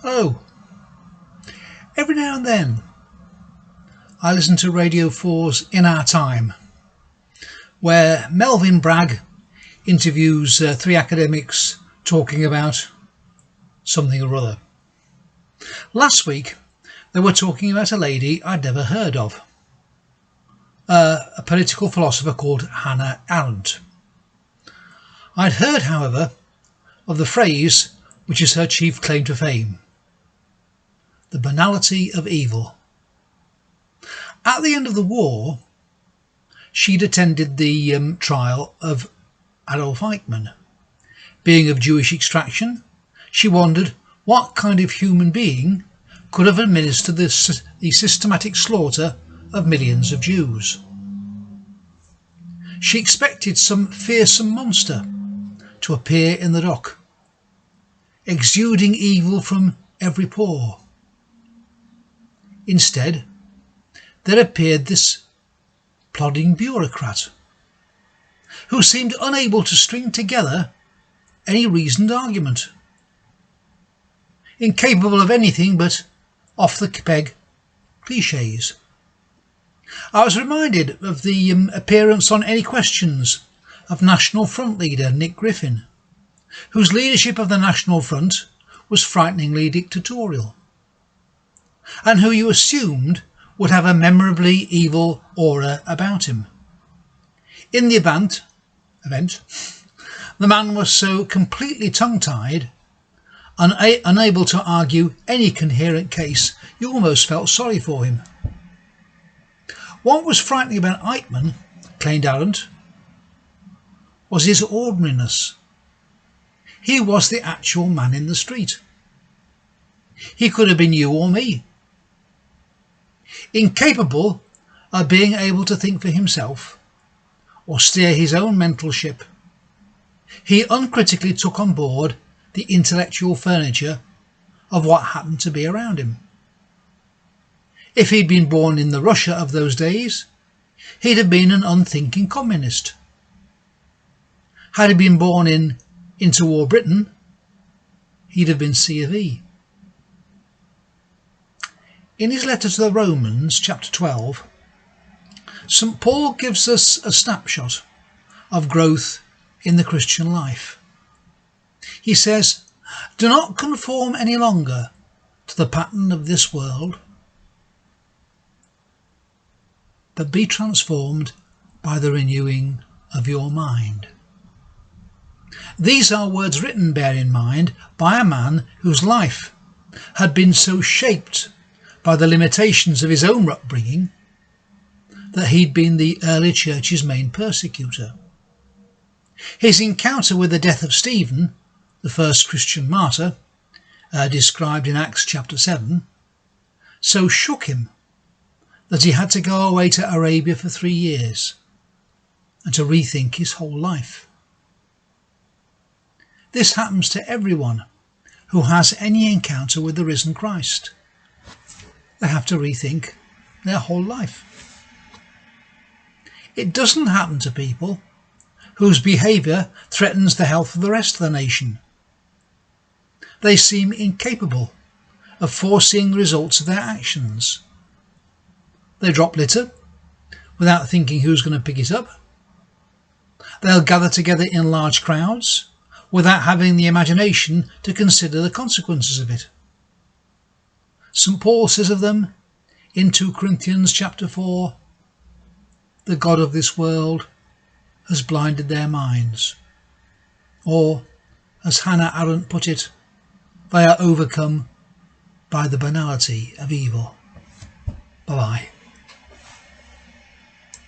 Oh, every now and then I listen to Radio 4's In Our Time, where Melvin Bragg interviews three academics talking about something or other. Last week they were talking about a lady I'd never heard of, a political philosopher called Hannah Arendt. I'd heard, however, of the phrase which is her chief claim to fame: the banality of evil. At the end of the war, she'd attended the trial of Adolf Eichmann. Being of Jewish extraction, she wondered what kind of human being could have administered the systematic slaughter of millions of Jews. She expected some fearsome monster to appear in the dock, exuding evil from every pore. Instead, there appeared this plodding bureaucrat who seemed unable to string together any reasoned argument, incapable of anything but off-the-peg clichés. I was reminded of the appearance on Any Questions of National Front leader Nick Griffin, whose leadership of the National Front was frighteningly dictatorial, and who you assumed would have a memorably evil aura about him. In the event, the man was so completely tongue-tied, unable to argue any coherent case, you almost felt sorry for him. What was frightening about Eichmann, claimed Arendt, was his ordinariness. He was the actual man in the street. He could have been you or me. Incapable of being able to think for himself or steer his own mental ship, he uncritically took on board the intellectual furniture of what happened to be around him. If he'd been born in the Russia of those days, he'd have been an unthinking communist. Had he been born in interwar Britain, he'd have been C of E. In his letter to the Romans, chapter 12, St. Paul gives us a snapshot of growth in the Christian life. He says, "Do not conform any longer to the pattern of this world, but be transformed by the renewing of your mind." These are words written, bear in mind, by a man whose life had been so shaped by the limitations of his own upbringing that he'd been the early church's main persecutor. His encounter with the death of Stephen, the first Christian martyr, described in Acts chapter 7, so shook him that he had to go away to Arabia for 3 years and to rethink his whole life. This happens to everyone who has any encounter with the risen Christ. They have to rethink their whole life. It doesn't happen to people whose behaviour threatens the health of the rest of the nation. They seem incapable of foreseeing the results of their actions. They drop litter without thinking who's going to pick it up. They'll gather together in large crowds without having the imagination to consider the consequences of it. St. Paul says of them in 2 Corinthians chapter 4, "The God of this world has blinded their minds." Or, as Hannah Arendt put it, they are overcome by the banality of evil. Bye-bye.